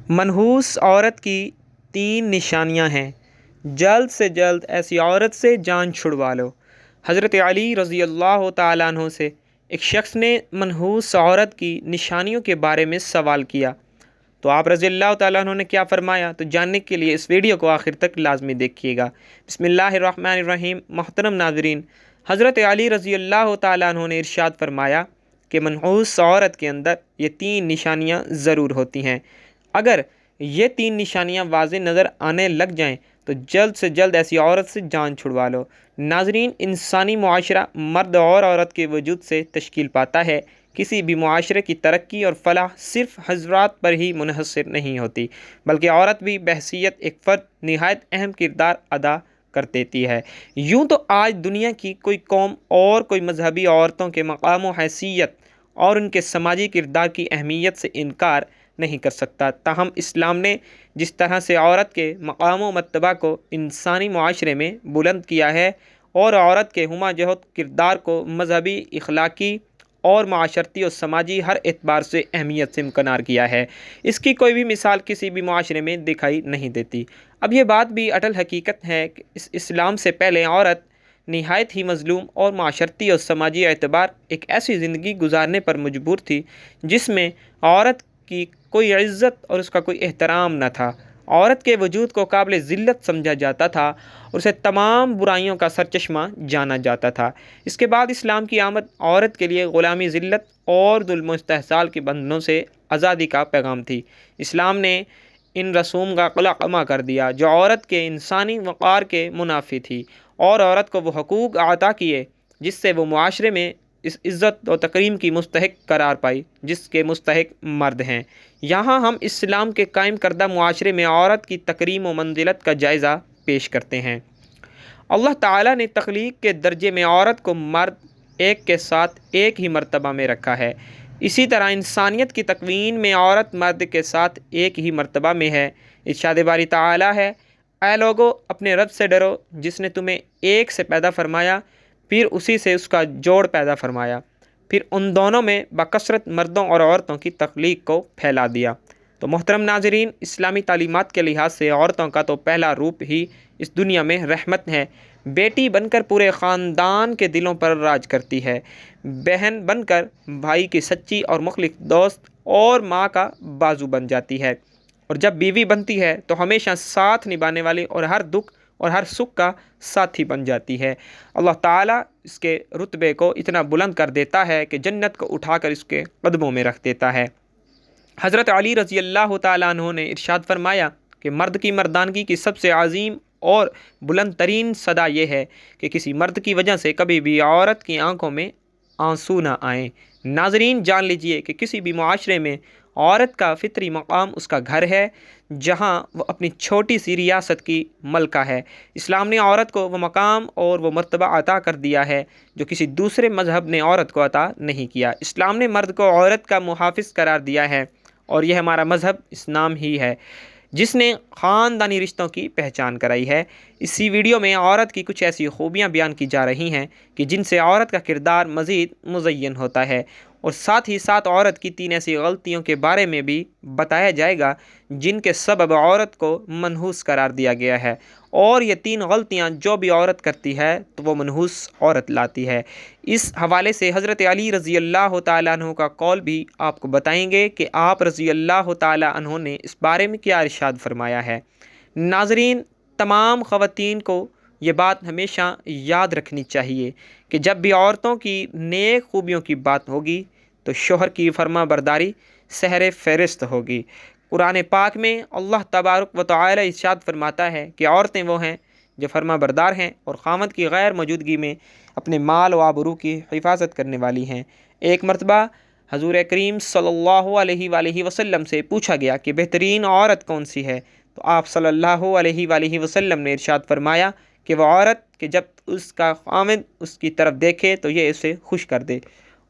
منحوس عورت کی 3 نشانیاں ہیں، جلد سے جلد ایسی عورت سے جان چھڑوا لو۔ حضرت علی رضی اللہ تعالیٰ عنہ سے ایک شخص نے منحوس عورت کی نشانیوں کے بارے میں سوال کیا تو آپ رضی اللہ تعالیٰ عنہ نے کیا فرمایا، تو جاننے کے لیے اس ویڈیو کو آخر تک لازمی دیکھیے گا۔ بسم اللہ الرحمن الرحیم۔ محترم ناظرین، حضرت علی رضی اللہ تعالیٰ عنہ نے ارشاد فرمایا کہ منحوس عورت کے اندر یہ 3 نشانیاں ضرور ہوتی ہیں۔ اگر یہ 3 نشانیاں واضح نظر آنے لگ جائیں تو جلد سے جلد ایسی عورت سے جان چھڑوا لو۔ ناظرین، انسانی معاشرہ مرد اور عورت کے وجود سے تشکیل پاتا ہے۔ کسی بھی معاشرے کی ترقی اور فلاح صرف حضرات پر ہی منحصر نہیں ہوتی، بلکہ عورت بھی بحیثیت ایک فرد نہایت اہم کردار ادا کر دیتی ہے۔ یوں تو آج دنیا کی کوئی قوم اور کوئی مذہبی عورتوں کے مقام و حیثیت اور ان کے سماجی کردار کی اہمیت سے انکار نہیں کر سکتا، تاہم اسلام نے جس طرح سے عورت کے مقام و مرتبہ کو انسانی معاشرے میں بلند کیا ہے اور عورت کے ہمہ جہت کردار کو مذہبی، اخلاقی اور معاشرتی اور سماجی ہر اعتبار سے اہمیت سے امکنار کیا ہے، اس کی کوئی بھی مثال کسی بھی معاشرے میں دکھائی نہیں دیتی۔ اب یہ بات بھی اٹل حقیقت ہے کہ اسلام سے پہلے عورت نہایت ہی مظلوم اور معاشرتی اور سماجی اعتبار ایک ایسی زندگی گزارنے پر مجبور تھی جس میں عورت کی کوئی عزت اور اس کا کوئی احترام نہ تھا۔ عورت کے وجود کو قابل ذلت سمجھا جاتا تھا اور اسے تمام برائیوں کا سرچشمہ جانا جاتا تھا۔ اس کے بعد اسلام کی آمد عورت کے لیے غلامی، ذلت اور ظلم و استحصال کے بندھنوں سے آزادی کا پیغام تھی۔ اسلام نے ان رسوم کا قلعہ کر دیا جو عورت کے انسانی وقار کے منافی تھی، اور عورت کو وہ حقوق عطا کیے جس سے وہ معاشرے میں اس عزت و تکریم کی مستحق قرار پائی جس کے مستحق مرد ہیں۔ یہاں ہم اسلام کے قائم کردہ معاشرے میں عورت کی تکریم و منزلت کا جائزہ پیش کرتے ہیں۔ اللہ تعالیٰ نے تخلیق کے درجے میں عورت کو مرد ایک کے ساتھ ایک ہی مرتبہ میں رکھا ہے، اسی طرح انسانیت کی تکوین میں عورت مرد کے ساتھ ایک ہی مرتبہ میں ہے۔ ارشاد باری تعالیٰ ہے، اے لوگو اپنے رب سے ڈرو جس نے تمہیں ایک سے پیدا فرمایا، پھر اسی سے اس کا جوڑ پیدا فرمایا، پھر ان دونوں میں بکثرت مردوں اور عورتوں کی تخلیق کو پھیلا دیا۔ تو محترم ناظرین، اسلامی تعلیمات کے لحاظ سے عورتوں کا تو پہلا روپ ہی اس دنیا میں رحمت ہے۔ بیٹی بن کر پورے خاندان کے دلوں پر راج کرتی ہے، بہن بن کر بھائی کی سچی اور مخلص دوست اور ماں کا بازو بن جاتی ہے، اور جب بیوی بنتی ہے تو ہمیشہ ساتھ نبھانے والی اور ہر دکھ اور ہر سکھ کا ساتھی بن جاتی ہے۔ اللہ تعالیٰ اس کے رتبے کو اتنا بلند کر دیتا ہے کہ جنت کو اٹھا کر اس کے قدموں میں رکھ دیتا ہے۔ حضرت علی رضی اللہ تعالیٰ عنہ نے ارشاد فرمایا کہ مرد کی مردانگی کی سب سے عظیم اور بلند ترین صدا یہ ہے کہ کسی مرد کی وجہ سے کبھی بھی عورت کی آنکھوں میں آنسو نہ آئیں۔ ناظرین، جان لیجئے کہ کسی بھی معاشرے میں عورت کا فطری مقام اس کا گھر ہے جہاں وہ اپنی چھوٹی سی ریاست کی ملکہ ہے۔ اسلام نے عورت کو وہ مقام اور وہ مرتبہ عطا کر دیا ہے جو کسی دوسرے مذہب نے عورت کو عطا نہیں کیا۔ اسلام نے مرد کو عورت کا محافظ قرار دیا ہے، اور یہ ہمارا مذہب اسلام ہی ہے جس نے خاندانی رشتوں کی پہچان کرائی ہے۔ اسی ویڈیو میں عورت کی کچھ ایسی خوبیاں بیان کی جا رہی ہیں کہ جن سے عورت کا کردار مزید مزین ہوتا ہے، اور ساتھ ہی ساتھ عورت کی 3 ایسی غلطیوں کے بارے میں بھی بتایا جائے گا جن کے سبب عورت کو منحوس قرار دیا گیا ہے، اور یہ 3 غلطیاں جو بھی عورت کرتی ہے تو وہ منحوس عورت لاتی ہے۔ اس حوالے سے حضرت علی رضی اللہ تعالیٰ عنہ کا قول بھی آپ کو بتائیں گے کہ آپ رضی اللہ تعالیٰ عنہ نے اس بارے میں کیا ارشاد فرمایا ہے۔ ناظرین، تمام خواتین کو یہ بات ہمیشہ یاد رکھنی چاہیے کہ جب بھی عورتوں کی نیک خوبیوں کی بات ہوگی تو شوہر کی فرما برداری سہر فہرست ہوگی۔ قرآن پاک میں اللہ تبارک و تعالی ارشاد فرماتا ہے کہ عورتیں وہ ہیں جو فرما بردار ہیں اور خامد کی غیر موجودگی میں اپنے مال و آبرو کی حفاظت کرنے والی ہیں۔ ایک مرتبہ حضور کریم صلی اللہ علیہ وآلہ وسلم سے پوچھا گیا کہ بہترین عورت کون سی ہے، تو آپ صلی اللہ علیہ وآلہ وسلم نے ارشاد فرمایا کہ وہ عورت کہ جب اس کا خامد اس کی طرف دیکھے تو یہ اسے خوش کر دے،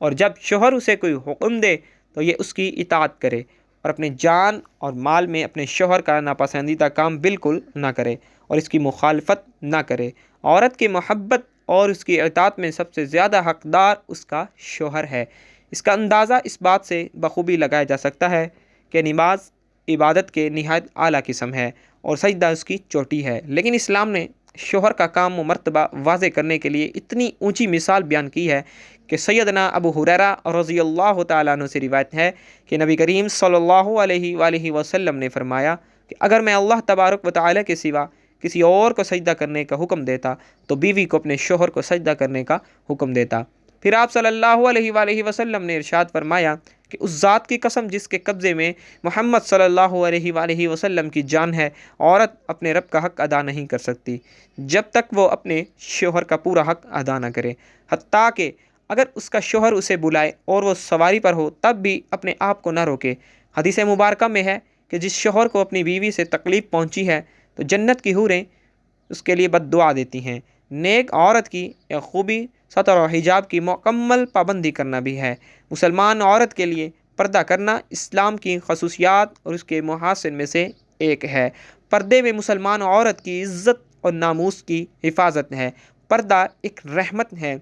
اور جب شوہر اسے کوئی حکم دے تو یہ اس کی اطاعت کرے، اور اپنے جان اور مال میں اپنے شوہر کا ناپسندیدہ کام بالکل نہ کرے اور اس کی مخالفت نہ کرے۔ عورت کی محبت اور اس کی اطاعت میں سب سے زیادہ حقدار اس کا شوہر ہے۔ اس کا اندازہ اس بات سے بخوبی لگایا جا سکتا ہے کہ نماز، عبادت کے نہایت اعلیٰ قسم ہے اور سجدہ اس کی چوٹی ہے، لیکن اسلام نے شوہر کا کام و مرتبہ واضح کرنے کے لیے اتنی اونچی مثال بیان کی ہے کہ سیدنا ابو ہریرہ رضی اللہ تعالیٰ عنہ سے روایت ہے کہ نبی کریم صلی اللہ علیہ وآلہ وسلم نے فرمایا کہ اگر میں اللہ تبارک و تعالیٰ کے سوا کسی اور کو سجدہ کرنے کا حکم دیتا تو بیوی کو اپنے شوہر کو سجدہ کرنے کا حکم دیتا۔ پھر آپ صلی اللہ علیہ وآلہ وسلم نے ارشاد فرمایا کہ اس ذات کی قسم جس کے قبضے میں محمد صلی اللہ علیہ وآلہ وسلم کی جان ہے، عورت اپنے رب کا حق ادا نہیں کر سکتی جب تک وہ اپنے شوہر کا پورا حق ادا نہ کرے، حتیٰ کہ اگر اس کا شوہر اسے بلائے اور وہ سواری پر ہو تب بھی اپنے آپ کو نہ روکے۔ حدیث مبارکہ میں ہے کہ جس شوہر کو اپنی بیوی سے تکلیف پہنچی ہے تو جنت کی حوریں اس کے لیے بد دعا دیتی ہیں۔ نیک عورت کی ایک خوبی ستر و حجاب کی مکمل پابندی کرنا بھی ہے۔ مسلمان عورت کے لیے پردہ کرنا اسلام کی خصوصیات اور اس کے محاسن میں سے ایک ہے۔ پردے میں مسلمان عورت کی عزت اور ناموس کی حفاظت ہے۔ پردہ ایک رحمت ہے۔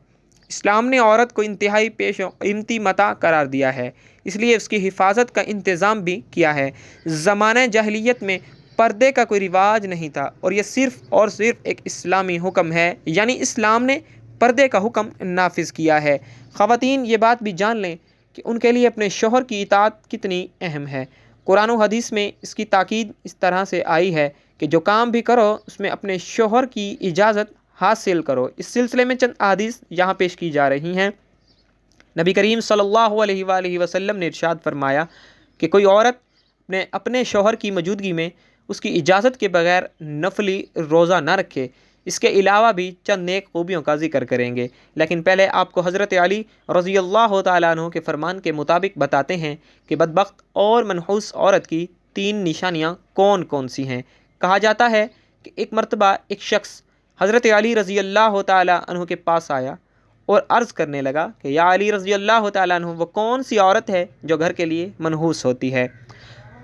اسلام نے عورت کو انتہائی پیش و قیمتی متاع قرار دیا ہے، اس لیے اس کی حفاظت کا انتظام بھی کیا ہے۔ زمانہ جاہلیت میں پردے کا کوئی رواج نہیں تھا اور یہ صرف اور صرف ایک اسلامی حکم ہے، یعنی اسلام نے پردے کا حکم نافذ کیا ہے۔ خواتین یہ بات بھی جان لیں کہ ان کے لیے اپنے شوہر کی اطاعت کتنی اہم ہے۔ قرآن و حدیث میں اس کی تاکید اس طرح سے آئی ہے کہ جو کام بھی کرو اس میں اپنے شوہر کی اجازت حاصل کرو۔ اس سلسلے میں چند احادیث یہاں پیش کی جا رہی ہیں۔ نبی کریم صلی اللہ علیہ وآلہ وسلم نے ارشاد فرمایا کہ کوئی عورت اپنے شوہر کی موجودگی میں اس کی اجازت کے بغیر نفلی روزہ نہ رکھے۔ اس کے علاوہ بھی چند نیک خوبیوں کا ذکر کریں گے، لیکن پہلے آپ کو حضرت علی رضی اللہ تعالیٰ عنہ کے فرمان کے مطابق بتاتے ہیں کہ بدبخت اور منحوس عورت کی 3 نشانیاں کون کون سی ہیں۔ کہا جاتا ہے کہ ایک مرتبہ ایک شخص حضرت علی رضی اللہ تعالیٰ عنہ کے پاس آیا اور عرض کرنے لگا کہ یا علی رضی اللہ تعالیٰ عنہ، وہ کون سی عورت ہے جو گھر کے لیے منحوس ہوتی ہے؟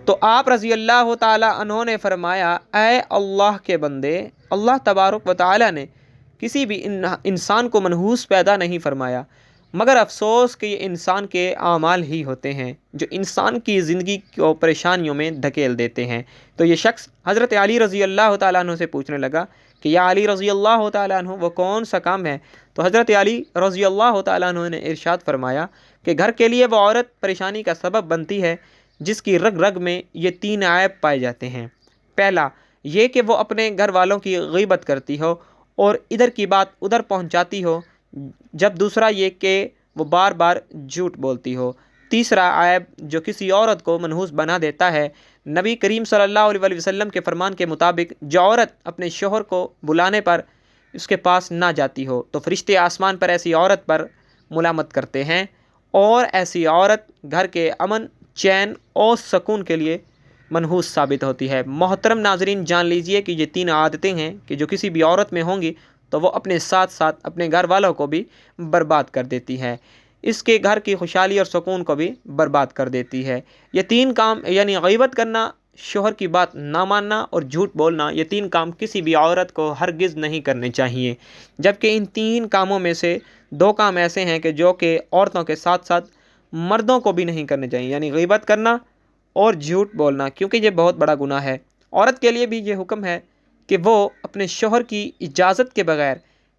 تو آپ رضی اللہ تعالیٰ عنہ نے فرمایا، اے اللہ کے بندے، اللہ تبارک و تعالیٰ نے کسی بھی انسان کو منحوس پیدا نہیں فرمایا، مگر افسوس کہ یہ انسان کے اعمال ہی ہوتے ہیں جو انسان کی زندگی کو پریشانیوں میں دھکیل دیتے ہیں۔ تو یہ شخص حضرت علی رضی اللہ تعالیٰ عنہ سے پوچھنے لگا کہ یا علی رضی اللہ تعالیٰ عنہ، وہ کون سا کام ہے؟ تو حضرت علی رضی اللہ تعالیٰ عنہ نے ارشاد فرمایا کہ گھر کے لیے وہ عورت پریشانی کا سبب بنتی ہے جس کی رگ رگ میں یہ 3 عیب پائے جاتے ہیں۔ پہلا یہ کہ وہ اپنے گھر والوں کی غیبت کرتی ہو اور ادھر کی بات ادھر پہنچاتی ہو، جب دوسرا یہ کہ وہ بار بار جھوٹ بولتی ہو۔ تیسرا عیب جو کسی عورت کو منحوس بنا دیتا ہے، نبی کریم صلی اللہ علیہ وسلم کے فرمان کے مطابق جو عورت اپنے شوہر کو بلانے پر اس کے پاس نہ جاتی ہو تو فرشتے آسمان پر ایسی عورت پر ملامت کرتے ہیں اور ایسی عورت گھر کے امن، چین اور سکون کے لیے منحوس ثابت ہوتی ہے۔ محترم ناظرین، جان لیجئے کہ یہ 3 عادتیں ہیں کہ جو کسی بھی عورت میں ہوں گی تو وہ اپنے ساتھ ساتھ اپنے گھر والوں کو بھی برباد کر دیتی ہے، اس کے گھر کی خوشحالی اور سکون کو بھی برباد کر دیتی ہے۔ یہ 3 کام یعنی غیبت کرنا، شوہر کی بات نہ ماننا اور جھوٹ بولنا، یہ 3 کام کسی بھی عورت کو ہرگز نہیں کرنے چاہیے، جبکہ ان 3 کاموں میں سے 2 کام ایسے ہیں کہ جو کہ عورتوں کے ساتھ ساتھ مردوں کو بھی نہیں کرنے چاہیے، یعنی غیبت کرنا اور جھوٹ بولنا، کیونکہ یہ بہت بڑا گناہ ہے۔ عورت کے لیے بھی یہ حکم ہے کہ وہ اپنے شوہر کی اجازت کے بغیر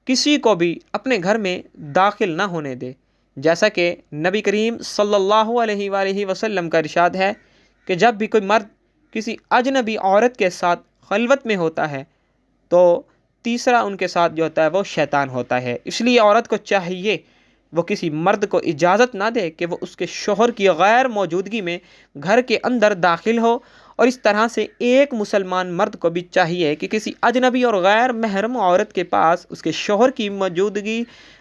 کسی کو بھی اپنے گھر میں داخل نہ ہونے دے، جیسا کہ نبی کریم صلی اللہ علیہ وآلہ وسلم کا ارشاد ہے کہ جب بھی کوئی مرد کسی اجنبی عورت کے ساتھ خلوت میں ہوتا ہے تو تیسرا ان کے ساتھ جو ہوتا ہے وہ شیطان ہوتا ہے۔ اس لیے عورت کو چاہیے وہ کسی مرد کو اجازت نہ دے کہ وہ اس کے شوہر کی غیر موجودگی میں گھر کے اندر داخل ہو، اور اس طرح سے ایک مسلمان مرد کو بھی چاہیے کہ کسی اجنبی اور غیر محرم عورت کے پاس اس کے شوہر کی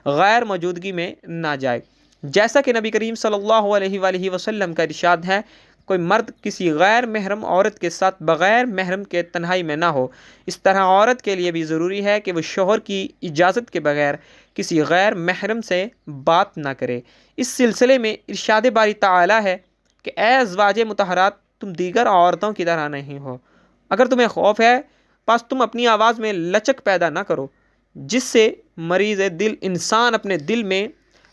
غیر موجودگی میں نہ جائے، جیسا کہ نبی کریم صلی اللہ علیہ وآلہ وسلم کا ارشاد ہے، کوئی مرد کسی غیر محرم عورت کے ساتھ بغیر محرم کے تنہائی میں نہ ہو۔ اس طرح عورت کے لیے بھی ضروری ہے کہ وہ شوہر کی اجازت کے بغیر کسی غیر محرم سے بات نہ کرے۔ اس سلسلے میں ارشاد باری تعالی ہے کہ اے ازواج مطہرات، تم دیگر عورتوں کی طرح نہیں ہو، اگر تمہیں خوف ہے پس تم اپنی آواز میں لچک پیدا نہ کرو جس سے مریض دل انسان اپنے دل میں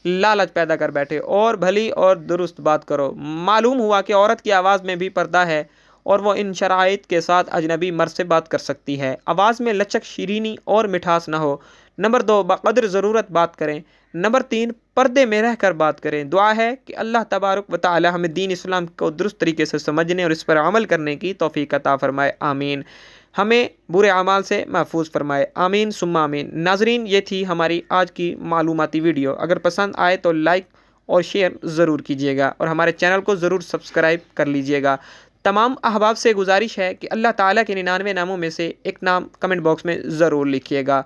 لالچ پیدا کر بیٹھے، اور بھلی اور درست بات کرو۔ معلوم ہوا کہ عورت کی آواز میں بھی پردہ ہے اور وہ ان شرائط کے ساتھ اجنبی مرد سے بات کر سکتی ہے۔ آواز میں لچک، شیرینی اور مٹھاس نہ ہو۔ نمبر 2، بقدر ضرورت بات کریں۔ نمبر 3، پردے میں رہ کر بات کریں۔ دعا ہے کہ اللہ تبارک و تعالی ہمیں دین اسلام کو درست طریقے سے سمجھنے اور اس پر عمل کرنے کی توفیق عطا فرمائے، آمین۔ ہمیں برے اعمال سے محفوظ فرمائے، آمین ثم آمین۔ ناظرین، یہ تھی ہماری آج کی معلوماتی ویڈیو۔ اگر پسند آئے تو لائک اور شیئر ضرور کیجیے گا اور ہمارے چینل کو ضرور سبسکرائب کر لیجیے گا۔ تمام احباب سے گزارش ہے کہ اللہ تعالیٰ کے 99 ناموں میں سے ایک نام کمنٹ باکس میں ضرور لکھیے گا۔